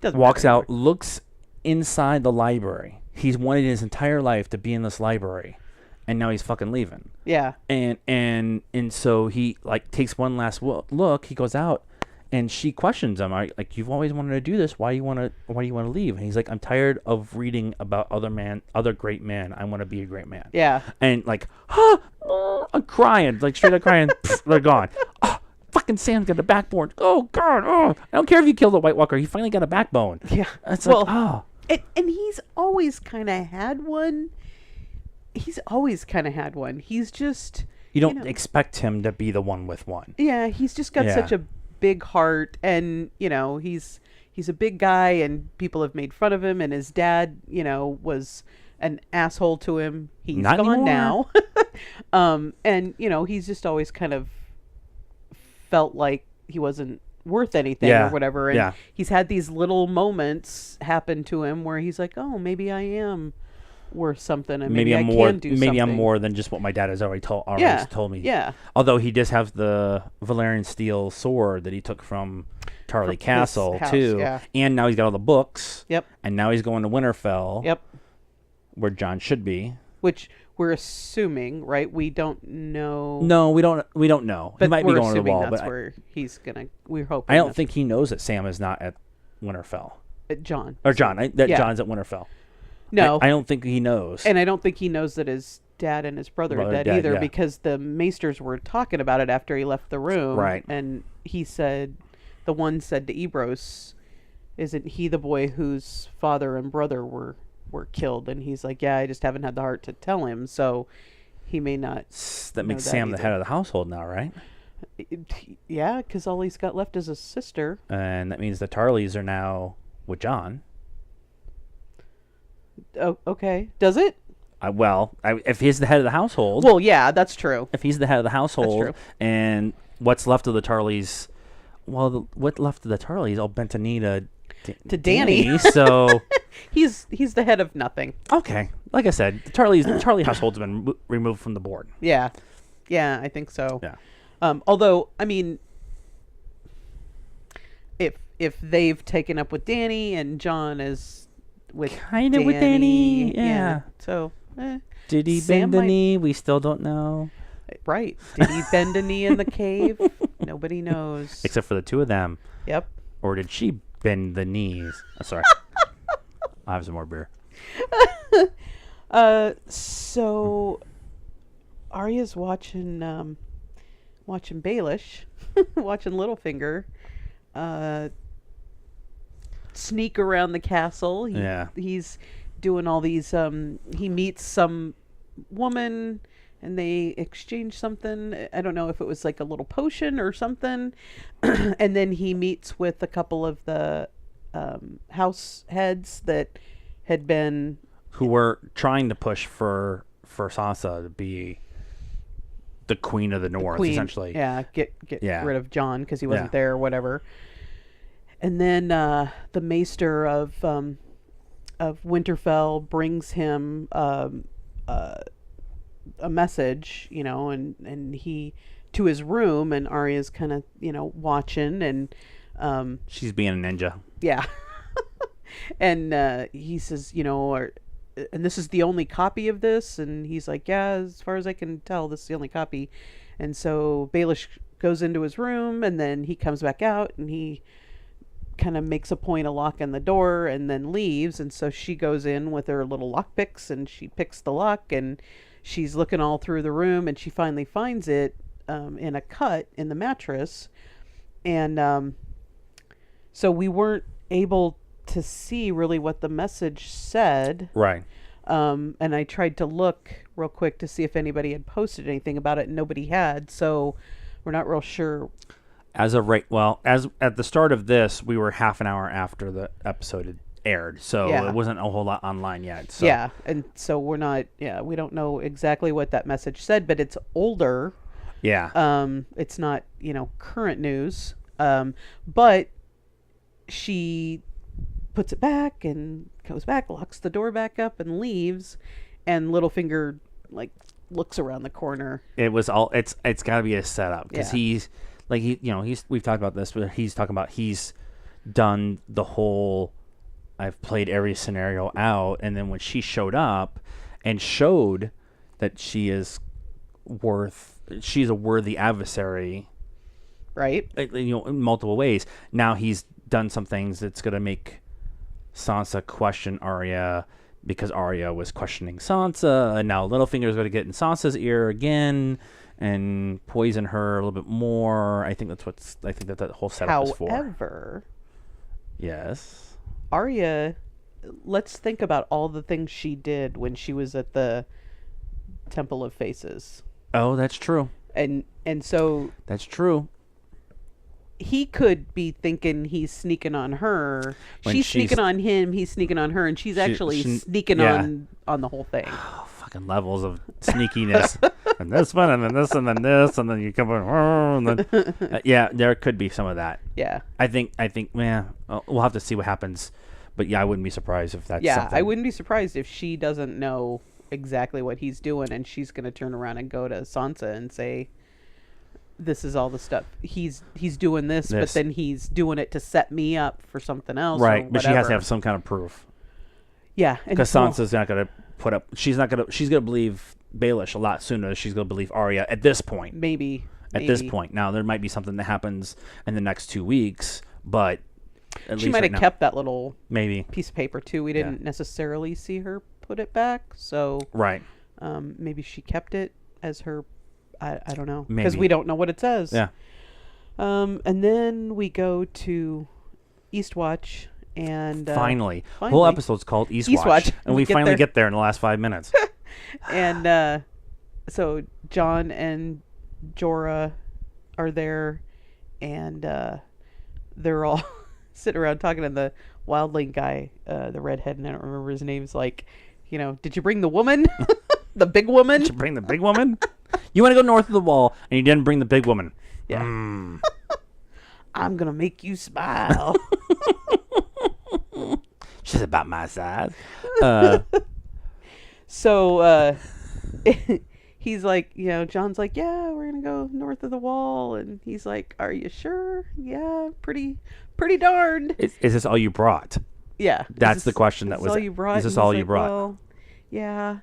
walks out, looks inside the library. He's wanted his entire life to be in this library, and now he's fucking leaving. Yeah. And so he takes one last look. He goes out. And she questions him, like, you've always wanted to do this. Why do you want to leave? And he's like, I'm tired of reading about other great men. I want to be a great man. Yeah. And I'm crying, straight up crying. They're gone. Oh, fucking Sam's got a backbone. Oh God. Oh, I don't care if you killed the White Walker. He finally got a backbone. Yeah. It's and he's always kind of had one. He's just. You don't expect him to be the one with one. Yeah. He's just got such a big heart, and he's a big guy, and people have made fun of him, and his dad was an asshole to him. He's not gone anymore. now. And he's just always kind of felt like he wasn't worth anything or whatever, and he's had these little moments happen to him where he's like, oh, maybe I am worth something, and maybe I can do something. Maybe I'm more than just what my dad has already told me. Yeah. Although he does have the Valyrian steel sword that he took from Tarly Castle too, and now he's got all the books. Yep. And now he's going to Winterfell. Yep. Where Jon should be. Which we're assuming, right? We don't know. No, we don't know. But he might be going to the wall, that's but where he's gonna. We're hoping. I don't think he knows that Sam is not at Winterfell. Jon. John's at Winterfell. No, I don't think he knows. And I don't think he knows that his dad and his brother are dead either, because the Maesters were talking about it after he left the room. Right. And the one said to Ebrose, isn't he the boy whose father and brother were killed? And he's like, yeah, I just haven't had the heart to tell him, so he may not. That makes Sam the head of the household now, right? Yeah, because all he's got left is a sister. And that means the Tarleys are now with Jon. Oh, okay. Does it? If he's the head of the household. Well, yeah, that's true. If he's the head of the household, and what's left of the Tarleys, what left of the Tarleys all bent a knee to Dany. So he's the head of nothing. Okay, like I said, the Tarley household's been removed from the board. Yeah, I think so. Yeah. Although, I mean, if they've taken up with Dany and Jon is with Dany, yeah. So, did he bend the knee? We still don't know. Right? Did he bend a knee in the cave? Nobody knows, except for the two of them. Yep. Or did she bend the knees? Oh, sorry. I'll have some more beer. So Arya's watching Baelish, watching Littlefinger, sneak around the castle. He's doing all these. He meets some woman, and they exchange something. I don't know if it was like a little potion or something. And then he meets with a couple of the house heads that had been, who were trying to push for Sansa to be the Queen of the North, essentially. Yeah, get rid of Jon because he wasn't there or whatever. And then the Maester of Winterfell brings him a message, and he to his room, and Arya's kind of watching, and she's being a ninja. Yeah. And he says, and this is the only copy of this, and he's like, yeah, as far as I can tell, this is the only copy. And so Baelish goes into his room, and then he comes back out, and he kind of makes a point of locking the door and then leaves. And so she goes in with her little lock picks, and she picks the lock, and she's looking all through the room, and she finally finds it in a cut in the mattress. And so we weren't able to see really what the message said. Right. And I tried to look real quick to see if anybody had posted anything about it, and nobody had. So we're not real sure. As at the start of this, we were half an hour after the episode had aired, so it wasn't a whole lot online yet. So. Yeah, and so we don't know exactly what that message said, but it's older. Yeah. It's not, current news. But she puts it back and goes back, locks the door back up, and leaves. And Littlefinger looks around the corner. It's got to be a setup, because he's we've talked about this, but he's talking about he's done the whole, I've played every scenario out, and then when she showed up and showed that she's a worthy adversary, right? In multiple ways. Now he's done some things that's going to make Sansa question Arya, because Arya was questioning Sansa, and now Littlefinger's going to get in Sansa's ear again and poison her a little bit more. I think that whole setup is for. However, yes, Arya, let's think about all the things she did when she was at the Temple of Faces. Oh, that's true. And so that's true. He could be thinking he's sneaking on her. She's sneaking on him. He's sneaking on her, and she's actually sneaking on the whole thing. Oh, fucking levels of sneakiness, and this one, and then this, and then this, and then you come on, and then there could be some of that. Yeah, I think, we'll have to see what happens, but I wouldn't be surprised if that's something. I wouldn't be surprised if she doesn't know exactly what he's doing, and she's going to turn around and go to Sansa and say, this is all the stuff he's doing this, but then he's doing it to set me up for something else, right? But she has to have some kind of proof. Yeah, because Sansa's not going to put up. She's going to believe Baelish a lot sooner than she's going to believe Arya at this point. Maybe this point. Now there might be something that happens in the next 2 weeks, but she might have kept that little maybe piece of paper too. We didn't necessarily see her put it back, so right. Maybe she kept it as her. I don't know, because we don't know what it says. Yeah. And then we go to Eastwatch, and finally, the whole episode's called Eastwatch, and we finally get there in the last 5 minutes. And so Jon and Jorah are there, and they're all sitting around talking, and the wildling guy, the redhead, and I don't remember his name, is like, did you bring the woman? The big woman? Did you bring the big woman? You want to go north of the wall, and you didn't bring the big woman. Yeah. I'm going to make you smile. She's about my size. So he's like, John's like, yeah, we're going to go north of the wall. And he's like, are you sure? Yeah, pretty darned. Is this all you brought? Yeah. That's the question that was. All you brought? Is this all you brought? Well, yeah.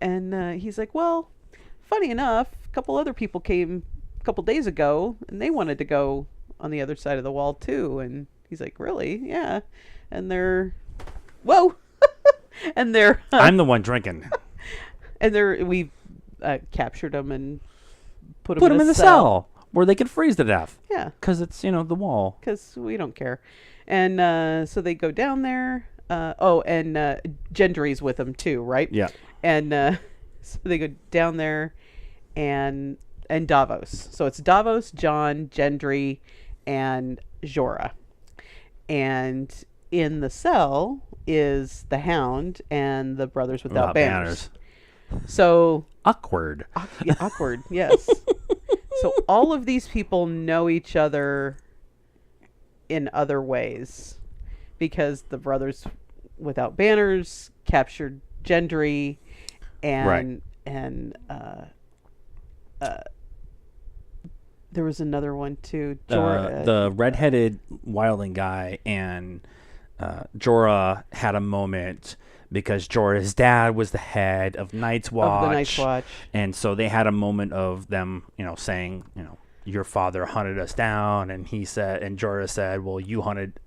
And he's like, well, funny enough, a couple other people came a couple days ago, and they wanted to go on the other side of the wall too. And he's like, really? Yeah. And they're, whoa. And they're. I'm the one drinking. And we captured them and put them in in the cell where they could freeze to death. Yeah. Because it's, the wall. Because we don't care. And so they go down there. And Gendry's with them too, right? Yeah. And so they go down there and Davos. So it's Davos, Jon, Gendry, and Jorah. And in the cell is the Hound and the Brothers Without Banners. So awkward. Awkward, yes. So all of these people know each other in other ways because the Brothers Without Banners captured Gendry and there was another one too. Jorah, the redheaded wildling guy and Jorah had a moment because Jorah's dad was the head of Night's Watch. Of the Night's Watch. And so they had a moment of them, saying, your father hunted us down. And Jorah said, well, you hunted,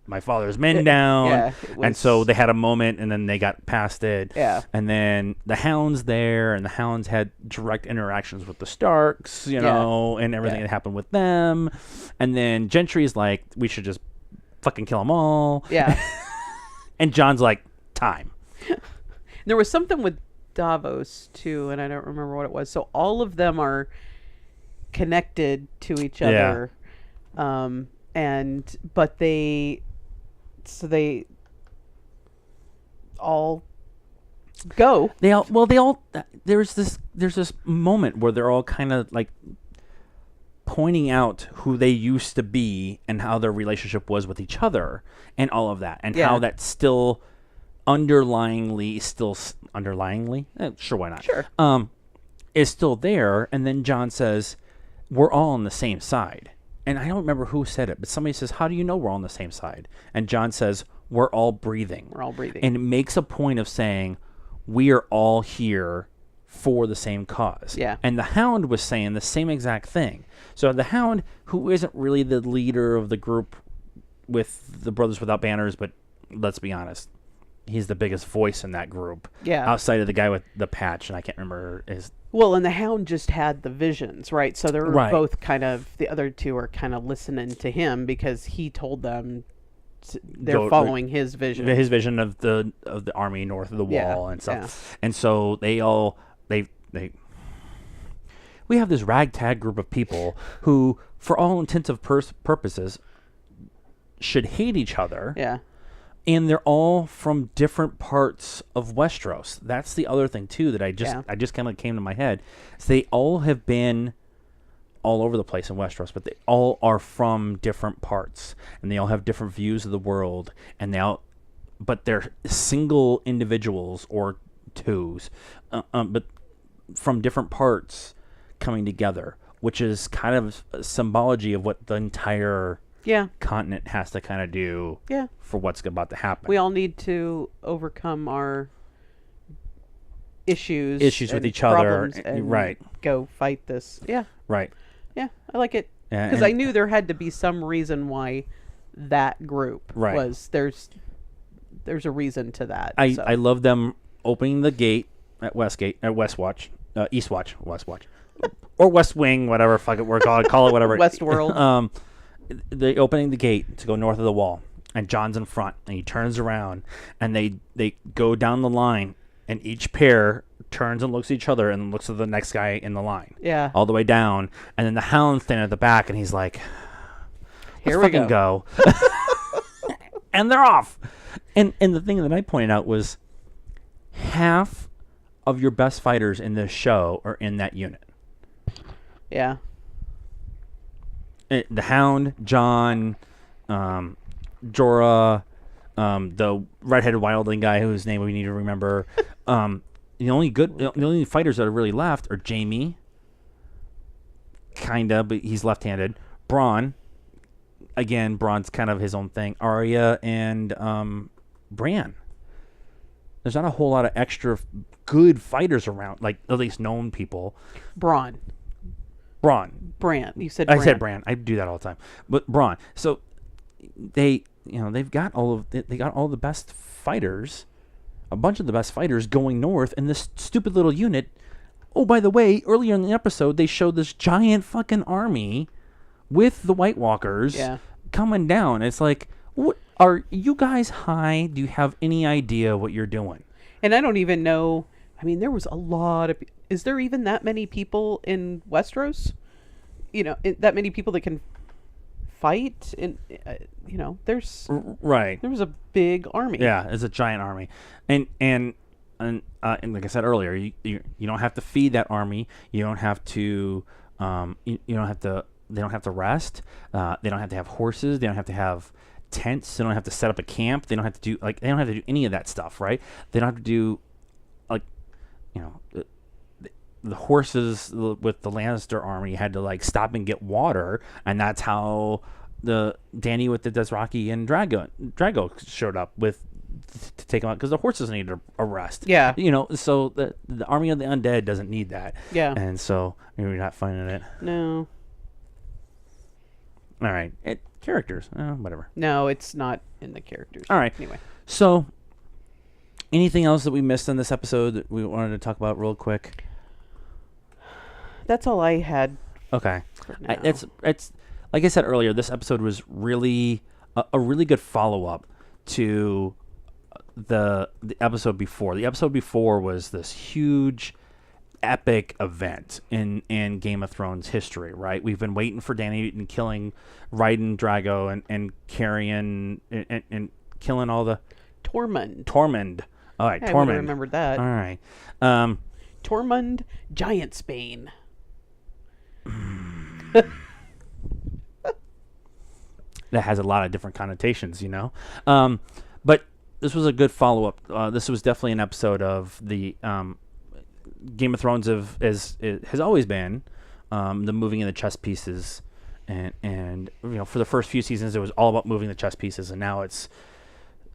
my father's men down. Yeah, and so they had a moment and then they got past it. Yeah. And then the Hound's there and the Hounds had direct interactions with the Starks, and everything that happened with them. And then Gentry's like, we should just fucking kill them all. Yeah. And Jon's like, time. There was something with Davos too, and I don't remember what it was. So all of them are connected to each other. But they all go. There's this moment where they're all kind of like pointing out who they used to be and how their relationship was with each other and all of that and how that's still underlyingly, sure, why not? Sure. Is still there. And then Jon says, we're all on the same side. And I don't remember who said it, but somebody says, how do you know we're all on the same side? And Jon says, we're all breathing. We're all breathing. And it makes a point of saying, we are all here for the same cause. Yeah. And the Hound was saying the same exact thing. So the Hound, who isn't really the leader of the group with the Brothers Without Banners, but let's be honest, he's the biggest voice in that group. Yeah. Outside of the guy with the patch, and I can't remember his... Well, and the Hound just had the visions, right? So they're both kind of... The other two are kind of listening to him because he told them they're following his vision. His vision of the army north of the wall and stuff. Yeah. And so we have this ragtag group of people who, for all intents and purposes, should hate each other. Yeah. And they're all from different parts of Westeros. That's the other thing too that I just kind of came to my head. So they all have been all over the place in Westeros, but they all are from different parts, and they all have different views of the world, and but they're single individuals or twos, but from different parts coming together, which is kind of a symbology of what the entire continent has to kind of do for what's about to happen. We all need to overcome our issues with each other, and right? Go fight this. Yeah. Right. Yeah, I like it because I knew there had to be some reason why that group was. There's a reason to that. I love them opening the gate at Eastwatch, or West Wing, whatever fuck it we're called, call it whatever. Westworld. They opening the gate to go north of the wall, and Jon's in front, and he turns around, and they go down the line, and each pair turns and looks at each other and looks at the next guy in the line. Yeah. All the way down. And then the Hound's standing at the back and he's like, here we go. And they're off. And the thing that I pointed out was half of your best fighters in this show are in that unit. Yeah. The Hound, Jon, Jorah, the redheaded wildling guy whose name we need to remember. The only fighters that are really left are Jaime, kinda, but he's left-handed. Bronn, again, Bronn's kind of his own thing. Arya and Bran. There's not a whole lot of extra good fighters around, like at least known people. Bran. You said Bran. I said Bran. I do that all the time. But Bronn. So they've got all the best fighters a bunch of the best fighters going north, and this stupid little unit. Oh, by the way, earlier in the episode, they showed this giant fucking army with the White Walkers coming down. It's like, what are you guys high? Do you have any idea what you're doing? And I don't even know. I mean, there was a lot of. Is there even that many people in Westeros? That many people that can fight? And there's right. There was a big army. Yeah, it's a giant army, and like I said earlier, you don't have to feed that army. You don't have to. You don't have to. They don't have to rest. They don't have to have horses. They don't have to have tents. They don't have to set up a camp. They don't have to do They don't have to do any of that stuff, right? They don't have to do the horses with the Lannister army had to stop and get water, and that's how the Dany with the Dothraki and Drago showed up to take them out, because the horses needed a rest. Yeah. So the army of the undead doesn't need that. Yeah. And so maybe we're not finding it. No. All right. Characters. Whatever. No, it's not in the characters. All right. Anyway. So, anything else that we missed in this episode that we wanted to talk about real quick? That's all I had. Okay. It's like I said earlier, this episode was really a really good follow-up to the episode before. The episode before was this huge epic event in Game of Thrones history, right? We've been waiting for Dany and killing Ryden Drago and carrying and killing all the Tormund. All right, I Tormund. Remembered that. All right. Tormund, Giantsbane. That has a lot of different connotations, but this was a good follow-up. This was definitely an episode of the Game of Thrones has always been the moving of the chess pieces, and for the first few seasons it was all about moving the chess pieces, and now it's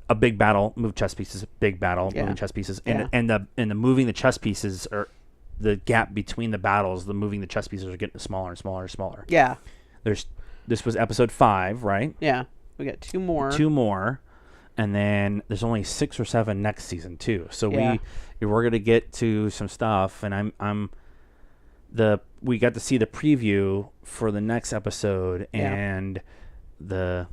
a big battle, move chess pieces, big battle, moving chess pieces, and the moving the chess pieces, or the gap between the battles, the moving the chess pieces are getting smaller and smaller and smaller. Yeah. This was episode 5, right? Yeah. We got 2 more. 2 more. And then there's only 6 or 7 next season too. So we're gonna get to some stuff, and we got to see the preview for the next episode, and the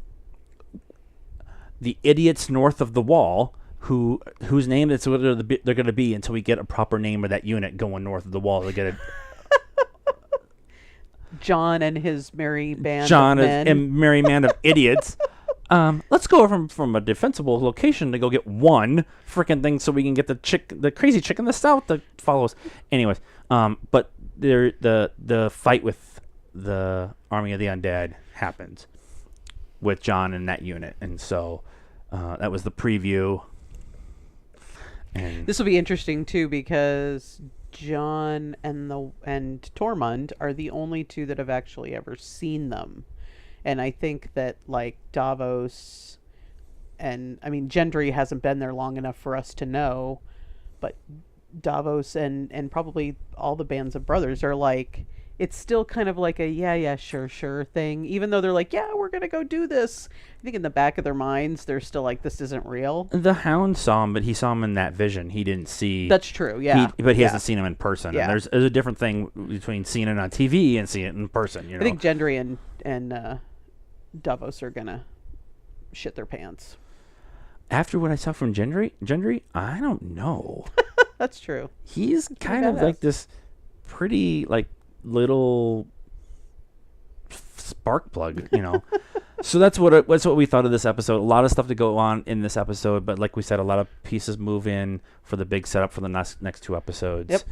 idiots north of the wall, whose name they're going to be until we get a proper name of that unit going north of the wall to get it. John and his merry band. John of men. and merry band of idiots. Let's go from a defensible location to go get one freaking thing so we can get the crazy chick in the south that follows. Anyways, but the fight with the army of the undead happens with John and that unit, and so that was the preview. And this will be interesting too, because John and Tormund are the only 2 that have actually ever seen them. And I think that Davos and Gendry hasn't been there long enough for us to know, but Davos and probably all the bands of brothers are it's still kind of like a sure thing, even though they're we're gonna go do this. I think in the back of their minds they're still this isn't real. The Hound saw him, but he saw him in that vision. He didn't see. That's true. Yeah, but he hasn't seen him in person. Yeah. And there's a different thing between seeing it on TV and seeing it in person. I think Gendry and Davos are gonna shit their pants. After what I saw from Gendry, I don't know. That's true. He's kind of this pretty little spark plug, So that's what we thought of this episode. A lot of stuff to go on in this episode, but like we said, a lot of pieces move in for the big setup for the next 2 episodes. Yep.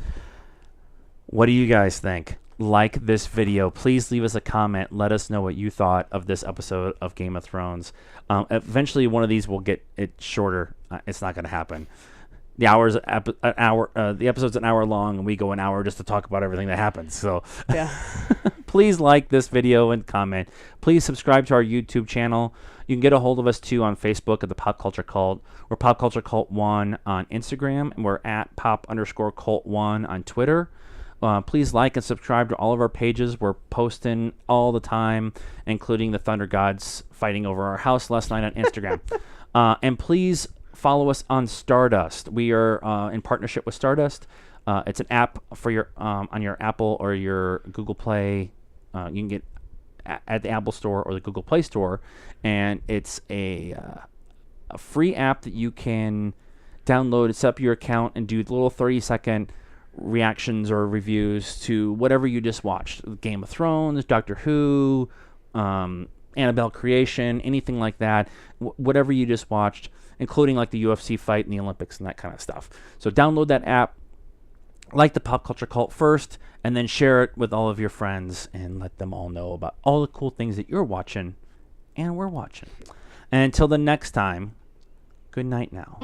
What do you guys think? Like this video. Please leave us a comment. Let us know what you thought of this episode of Game of Thrones. Eventually, one of these will get it shorter. It's not going to happen. The episode's an hour long, and we go an hour just to talk about everything that happens. So, please like this video and comment. Please subscribe to our YouTube channel. You can get a hold of us too on Facebook at the Pop Culture Cult. We're Pop Culture Cult 1 on Instagram, and we're at Pop_Cult1 on Twitter. Please like and subscribe to all of our pages. We're posting all the time, including the Thunder Gods fighting over our house last night on Instagram. And please follow us on Stardust. We are in partnership with Stardust. It's an app for your on your Apple or your Google Play. You can get at the Apple Store or the Google Play Store, and it's a free app that you can download, set up your account, and do little 30-second reactions or reviews to whatever you just watched. Game of Thrones, Doctor Who, Annabelle Creation, anything like that. Whatever you just watched, including like the UFC fight and the Olympics and that kind of stuff. So download that app, like the Pop Culture Cult first, and then share it with all of your friends and let them all know about all the cool things that you're watching and we're watching. And until the next time, good night now.